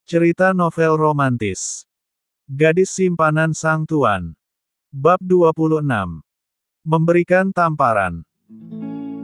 Cerita novel romantis. Gadis simpanan sang tuan. Bab 26. Memberikan tamparan.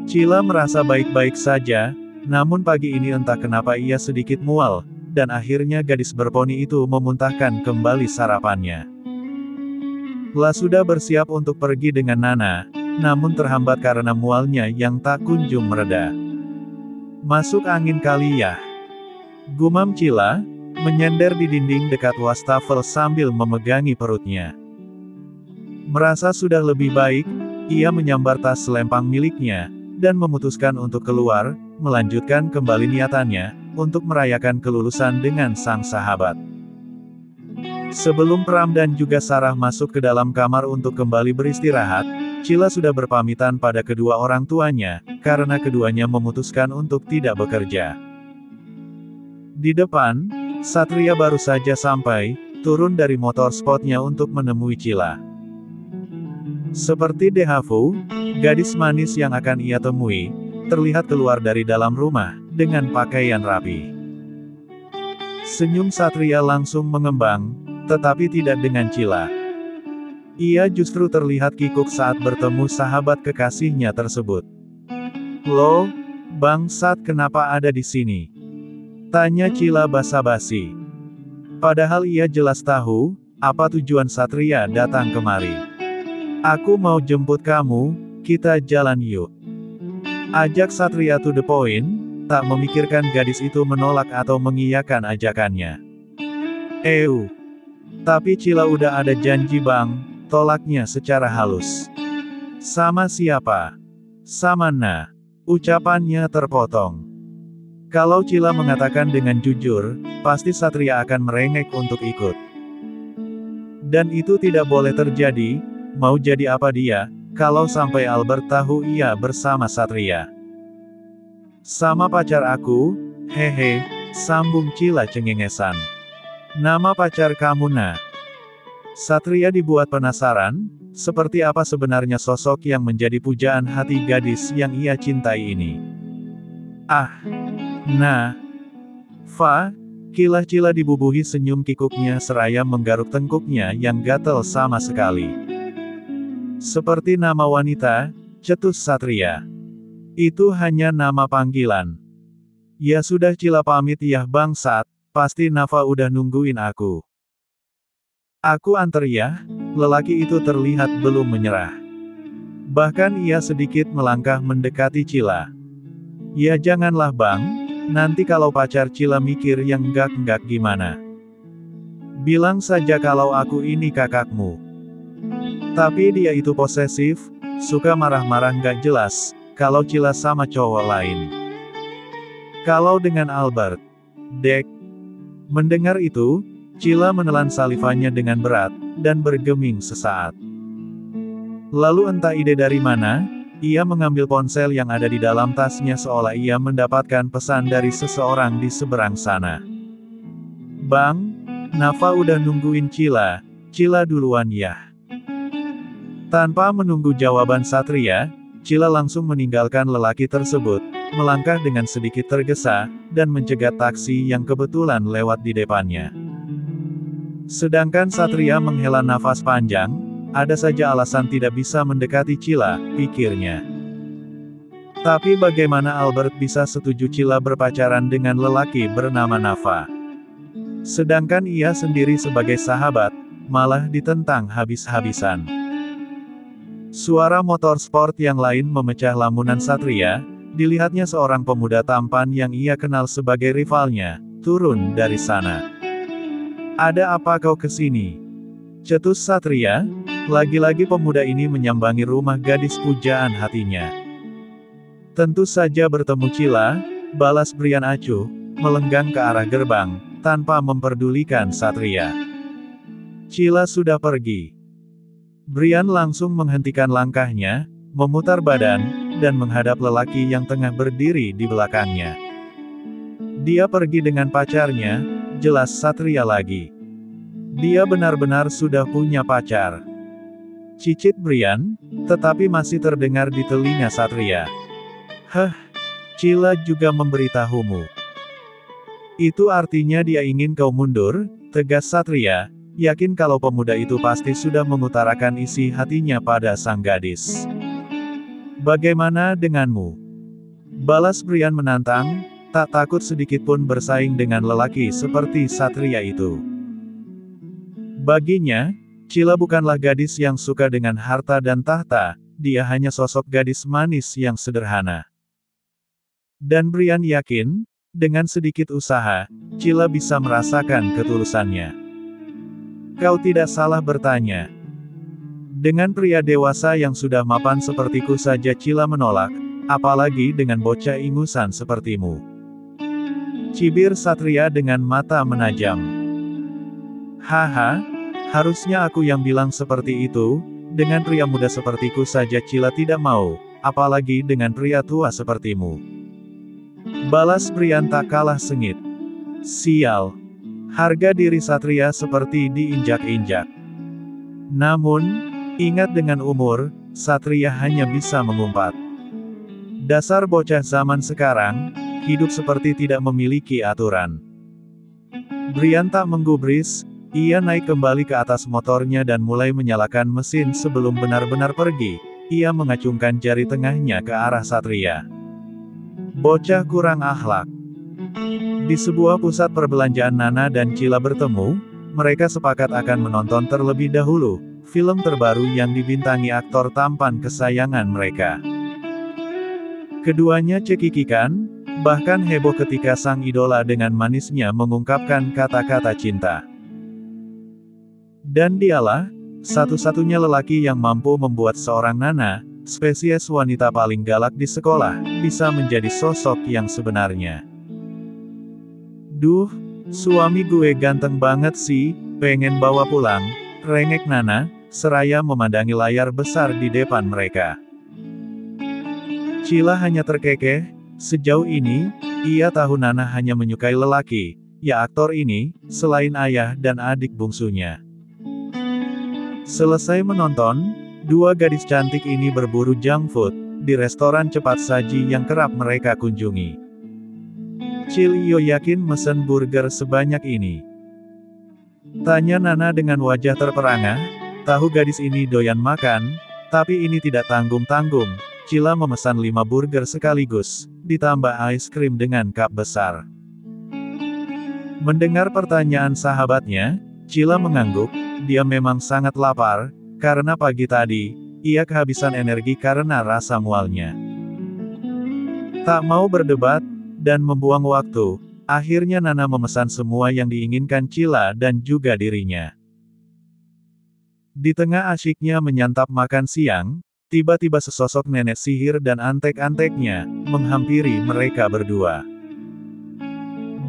Cila merasa baik-baik saja, namun pagi ini entah kenapa ia sedikit mual, dan akhirnya gadis berponi itu memuntahkan kembali sarapannya. La sudah bersiap untuk pergi dengan Nana, namun terhambat karena mualnya yang tak kunjung mereda. Masuk angin kali ya. Gumam Cila, menyender di dinding dekat wastafel sambil memegangi perutnya. Merasa sudah lebih baik, ia menyambar tas selempang miliknya, dan memutuskan untuk keluar, melanjutkan kembali niatannya, untuk merayakan kelulusan dengan sang sahabat. Sebelum Pram dan juga Sarah masuk ke dalam kamar untuk kembali beristirahat, Cila sudah berpamitan pada kedua orang tuanya, karena keduanya memutuskan untuk tidak bekerja. Di depan, Satria baru saja sampai, turun dari motor sportnya untuk menemui Cila. Seperti dejavu, gadis manis yang akan ia temui, terlihat keluar dari dalam rumah, dengan pakaian rapi. Senyum Satria langsung mengembang, tetapi tidak dengan Cila. Ia justru terlihat kikuk saat bertemu sahabat kekasihnya tersebut. "Loh, bangsat kenapa ada di sini?" tanya Cila basa-basi. Padahal ia jelas tahu, apa tujuan Satria datang kemari. "Aku mau jemput kamu, kita jalan yuk." Ajak Satria to the point, tak memikirkan gadis itu menolak atau mengiyakan ajakannya. Tapi Cila udah ada janji bang, tolaknya secara halus. "Sama siapa?" "Sama Na." Ucapannya terpotong. Kalau Cila mengatakan dengan jujur, pasti Satria akan merengek untuk ikut. Dan itu tidak boleh terjadi, mau jadi apa dia, kalau sampai Albert tahu ia bersama Satria. "Sama pacar aku, hehe," sambung Cila cengengesan. "Nama pacar kamu Na?" Satria dibuat penasaran, seperti apa sebenarnya sosok yang menjadi pujaan hati gadis yang ia cintai ini. Nah, Fa, kilah Cila dibubuhi senyum kikuknya seraya menggaruk tengkuknya yang gatel sama sekali. "Seperti nama wanita," cetus Satria. "Itu hanya nama panggilan." "Ya sudah Cila pamit ya bangsat, pasti Nafa udah nungguin aku." "Aku anter ya." Lelaki itu terlihat belum menyerah. Bahkan ia sedikit melangkah mendekati Cila. "Ya janganlah bang. Nanti kalau pacar Cila mikir yang enggak-enggak gimana? Bilang saja kalau aku ini kakakmu." Tapi dia itu posesif, suka marah-marah nggak jelas, kalau Cila sama cowok lain. Kalau dengan Albert, dek. Mendengar itu, Cila menelan salivanya dengan berat, dan bergeming sesaat. Lalu entah ide dari mana, ia mengambil ponsel yang ada di dalam tasnya seolah ia mendapatkan pesan dari seseorang di seberang sana. "Bang, Nafa udah nungguin Cila, Cila duluan ya." Tanpa menunggu jawaban Satria, Cila langsung meninggalkan lelaki tersebut, melangkah dengan sedikit tergesa, dan mencegat taksi yang kebetulan lewat di depannya. Sedangkan Satria menghela nafas panjang, ada saja alasan tidak bisa mendekati Cila, pikirnya. Tapi bagaimana Albert bisa setuju Cila berpacaran dengan lelaki bernama Nafa? Sedangkan ia sendiri sebagai sahabat, malah ditentang habis-habisan. Suara motor sport yang lain memecah lamunan Satria, dilihatnya seorang pemuda tampan yang ia kenal sebagai rivalnya, turun dari sana. "Ada apa kau kesini?" cetus Satria. Lagi-lagi pemuda ini menyambangi rumah gadis pujaan hatinya. "Tentu saja bertemu Cila," balas Brian acuh, melenggang ke arah gerbang, tanpa memperdulikan Satria. Cila sudah pergi. Brian langsung menghentikan langkahnya, memutar badan, dan menghadap lelaki yang tengah berdiri di belakangnya. Dia pergi dengan pacarnya, jelas Satria lagi. Dia benar-benar sudah punya pacar. Cicit Brian, tetapi masih terdengar di telinga Satria. "Cila juga memberitahumu?" Itu artinya dia ingin kau mundur, tegas Satria, yakin kalau pemuda itu pasti sudah mengutarakan isi hatinya pada sang gadis. Bagaimana denganmu? Balas Brian menantang, tak takut sedikitpun bersaing dengan lelaki seperti Satria itu. Baginya, Cila bukanlah gadis yang suka dengan harta dan tahta, dia hanya sosok gadis manis yang sederhana. Dan Brian yakin, dengan sedikit usaha, Cila bisa merasakan ketulusannya. Kau tidak salah bertanya. Dengan pria dewasa yang sudah mapan sepertiku saja Cila menolak, apalagi dengan bocah ingusan sepertimu. Cibir Satria dengan mata menajam. Haha, harusnya aku yang bilang seperti itu, dengan pria muda sepertiku saja Cila tidak mau, apalagi dengan pria tua sepertimu. Balas Brian tak kalah sengit. Sial. Harga diri Satria seperti diinjak-injak. Namun, ingat dengan umur, Satria hanya bisa mengumpat. Dasar bocah zaman sekarang, hidup seperti tidak memiliki aturan. Brian tak menggubris, ia naik kembali ke atas motornya dan mulai menyalakan mesin sebelum benar-benar pergi. Ia mengacungkan jari tengahnya ke arah Satria. Bocah kurang akhlak. Di sebuah pusat perbelanjaan Nana dan Cila bertemu, mereka sepakat akan menonton terlebih dahulu, film terbaru yang dibintangi aktor tampan kesayangan mereka. Keduanya cekikikan, bahkan heboh ketika sang idola dengan manisnya mengungkapkan kata-kata cinta. Dan dialah, satu-satunya lelaki yang mampu membuat seorang Nana, spesies wanita paling galak di sekolah, bisa menjadi sosok yang sebenarnya. Duh, suami gue ganteng banget sih, pengen bawa pulang, rengek Nana, seraya memandangi layar besar di depan mereka. Cila hanya terkekeh, sejauh ini, ia tahu Nana hanya menyukai lelaki, ya aktor ini, selain ayah dan adik bungsunya. Selesai menonton, dua gadis cantik ini berburu junk food, di restoran cepat saji yang kerap mereka kunjungi. Cilio yakin mesen burger sebanyak ini. Tanya Nana dengan wajah terperangah, tahu gadis ini doyan makan, tapi ini tidak tanggung-tanggung. Cila memesan 5 burger sekaligus, ditambah ice cream dengan cup besar. Mendengar pertanyaan sahabatnya, Cila mengangguk, dia memang sangat lapar, karena pagi tadi, ia kehabisan energi karena rasa mualnya. Tak mau berdebat, dan membuang waktu, akhirnya Nana memesan semua yang diinginkan Cila dan juga dirinya. Di tengah asyiknya menyantap makan siang, tiba-tiba sesosok nenek sihir dan antek-anteknya, menghampiri mereka berdua.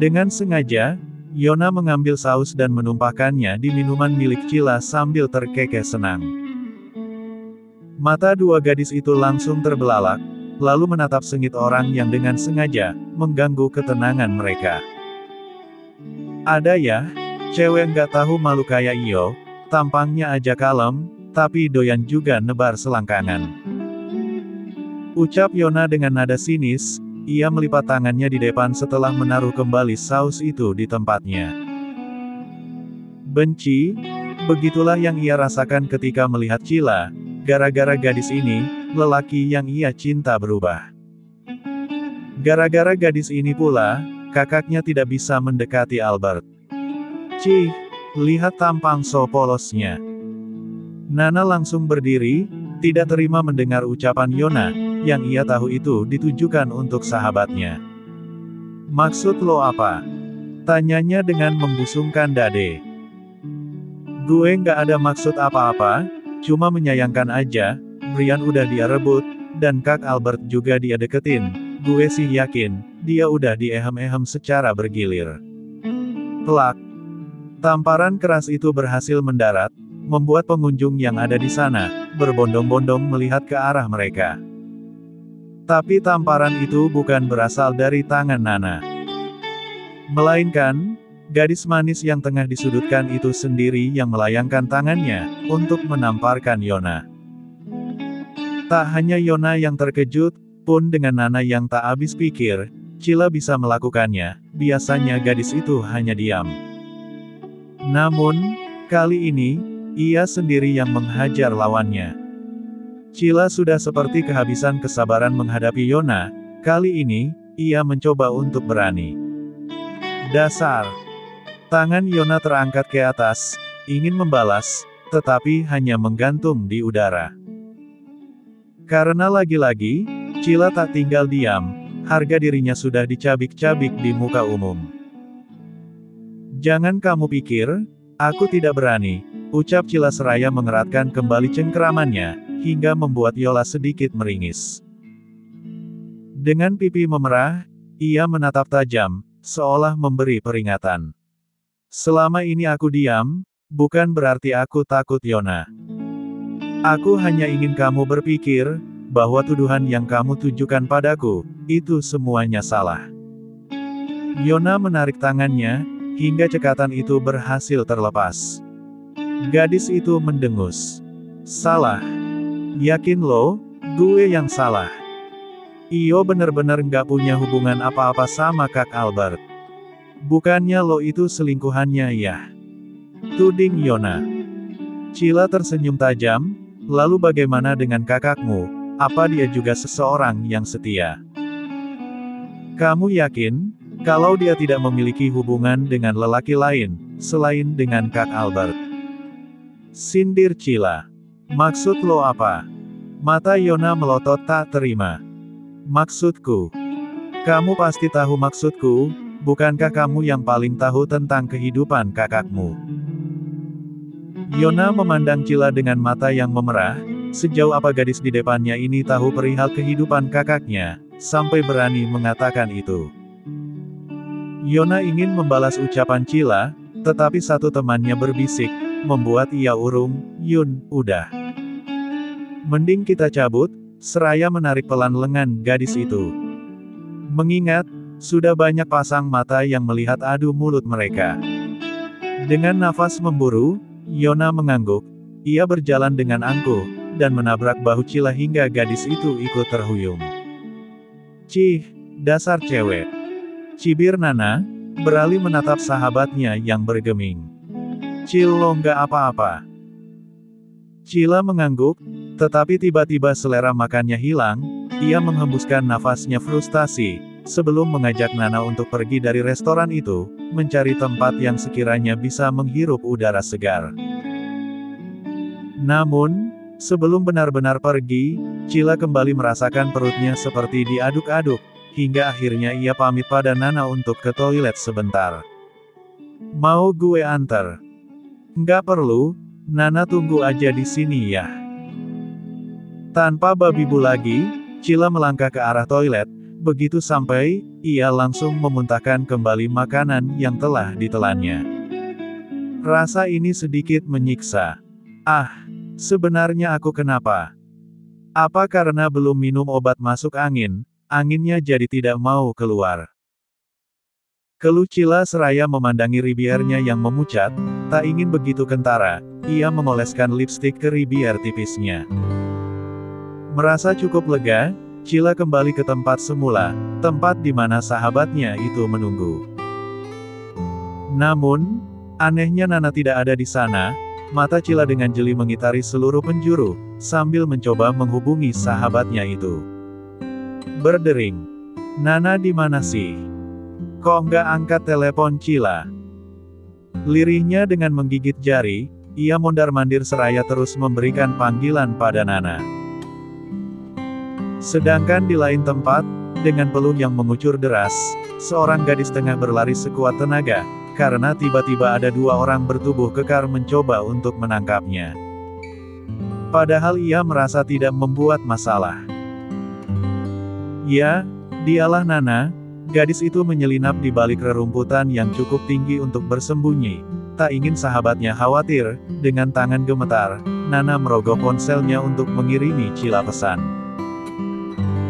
Dengan sengaja, Yona mengambil saus dan menumpahkannya di minuman milik Cila sambil terkekeh senang. Mata dua gadis itu langsung terbelalak, lalu menatap sengit orang yang dengan sengaja, mengganggu ketenangan mereka. Ada ya, cewek nggak tahu malu kayak iyo, tampangnya aja kalem, tapi doyan juga nebar selangkangan. Ucap Yona dengan nada sinis, ia melipat tangannya di depan setelah menaruh kembali saus itu di tempatnya. Benci, begitulah yang ia rasakan ketika melihat Cila, gara-gara gadis ini, lelaki yang ia cinta berubah. Gara-gara gadis ini pula, kakaknya tidak bisa mendekati Albert. Cih, lihat tampang so polosnya. Nana langsung berdiri, tidak terima mendengar ucapan Yona, yang ia tahu itu ditujukan untuk sahabatnya. Maksud lo apa? Tanyanya dengan membusungkan dade. Gue nggak ada maksud apa-apa, cuma menyayangkan aja, Brian udah dia rebut, dan Kak Albert juga dia deketin, gue sih yakin, dia udah diehem-ehem secara bergilir. Plak. Tamparan keras itu berhasil mendarat, membuat pengunjung yang ada di sana, berbondong-bondong melihat ke arah mereka. Tapi tamparan itu bukan berasal dari tangan Nana. Melainkan, gadis manis yang tengah disudutkan itu sendiri yang melayangkan tangannya, untuk menamparkan Yona. Tak hanya Yona yang terkejut, pun dengan Nana yang tak habis pikir, Cila bisa melakukannya, biasanya gadis itu hanya diam. Namun, kali ini, ia sendiri yang menghajar lawannya. Cila sudah seperti kehabisan kesabaran menghadapi Yona, kali ini, ia mencoba untuk berani. Dasar! Tangan Yona terangkat ke atas, ingin membalas, tetapi hanya menggantung di udara. Karena lagi-lagi, Cila tak tinggal diam, harga dirinya sudah dicabik-cabik di muka umum. Jangan kamu pikir, aku tidak berani, ucap Cila seraya mengeratkan kembali cengkeramannya, hingga membuat Yola sedikit meringis. Dengan pipi memerah, ia menatap tajam, seolah memberi peringatan. Selama ini aku diam, bukan berarti aku takut Yona. Aku hanya ingin kamu berpikir, bahwa tuduhan yang kamu tujukan padaku, itu semuanya salah. Yona menarik tangannya, hingga cekatan itu berhasil terlepas. Gadis itu mendengus. Salah. Yakin lo, gue yang salah. Iyo bener-bener nggak punya hubungan apa-apa sama Kak Albert. Bukannya lo itu selingkuhannya ya? Tuding Yona. Cila tersenyum tajam, lalu bagaimana dengan kakakmu, apa dia juga seseorang yang setia? Kamu yakin, kalau dia tidak memiliki hubungan dengan lelaki lain, selain dengan Kak Albert? Sindir Cila. Maksud lo apa? Mata Yona melotot tak terima. Maksudku. Kamu pasti tahu maksudku, bukankah kamu yang paling tahu tentang kehidupan kakakmu? Yona memandang Cila dengan mata yang memerah, sejauh apa gadis di depannya ini tahu perihal kehidupan kakaknya, sampai berani mengatakan itu. Yona ingin membalas ucapan Cila, tetapi satu temannya berbisik, membuat ia urung, Yun, udah. Mending kita cabut, seraya menarik pelan lengan gadis itu. Mengingat, sudah banyak pasang mata yang melihat adu mulut mereka. Dengan nafas memburu, Yona mengangguk, ia berjalan dengan angkuh, dan menabrak bahu Cila hingga gadis itu ikut terhuyung. Cih, dasar cewek. Cibir Nana, beralih menatap sahabatnya yang bergeming. Cil lo nggak apa-apa. Cila mengangguk, tetapi tiba-tiba selera makannya hilang, ia menghembuskan nafasnya frustasi, sebelum mengajak Nana untuk pergi dari restoran itu, mencari tempat yang sekiranya bisa menghirup udara segar. Namun, sebelum benar-benar pergi, Cila kembali merasakan perutnya seperti diaduk-aduk, hingga akhirnya ia pamit pada Nana untuk ke toilet sebentar. Mau gue anter? Nggak perlu, Nana tunggu aja di sini ya. Tanpa babi bu lagi, Cila melangkah ke arah toilet, begitu sampai, ia langsung memuntahkan kembali makanan yang telah ditelannya. Rasa ini sedikit menyiksa. Ah, sebenarnya aku kenapa? Apa karena belum minum obat masuk angin, anginnya jadi tidak mau keluar? Keluh Cila seraya memandangi ribiernya yang memucat, tak ingin begitu kentara, ia memoleskan lipstik ke ribier tipisnya. Merasa cukup lega, Cila kembali ke tempat semula, tempat di mana sahabatnya itu menunggu. Namun, anehnya Nana tidak ada di sana, mata Cila dengan jeli mengitari seluruh penjuru, sambil mencoba menghubungi sahabatnya itu. Berdering. Nana di mana sih? Kok nggak angkat telepon Cila? Lirihnya dengan menggigit jari, ia mondar-mandir seraya terus memberikan panggilan pada Nana. Sedangkan di lain tempat, dengan peluh yang mengucur deras, seorang gadis tengah berlari sekuat tenaga, karena tiba-tiba ada dua orang bertubuh kekar mencoba untuk menangkapnya. Padahal ia merasa tidak membuat masalah. Ya, dialah Nana. Gadis itu menyelinap di balik rerumputan yang cukup tinggi untuk bersembunyi. Tak ingin sahabatnya khawatir, dengan tangan gemetar, Nana merogoh ponselnya untuk mengirimi Cila pesan.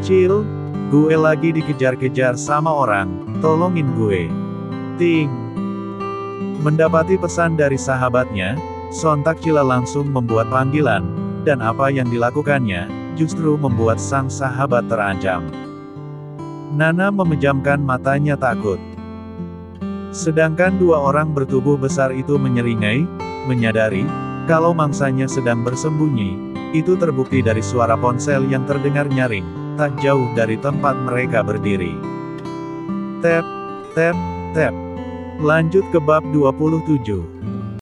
Cil, gue lagi dikejar-kejar sama orang, tolongin gue. Ting. Mendapati pesan dari sahabatnya, sontak Cila langsung membuat panggilan, dan apa yang dilakukannya, justru membuat sang sahabat terancam. Nana memejamkan matanya takut. Sedangkan dua orang bertubuh besar itu menyeringai, menyadari, kalau mangsanya sedang bersembunyi. Itu terbukti dari suara ponsel yang terdengar nyaring, tak jauh dari tempat mereka berdiri. Tap, tap, tap. Lanjut ke bab 27.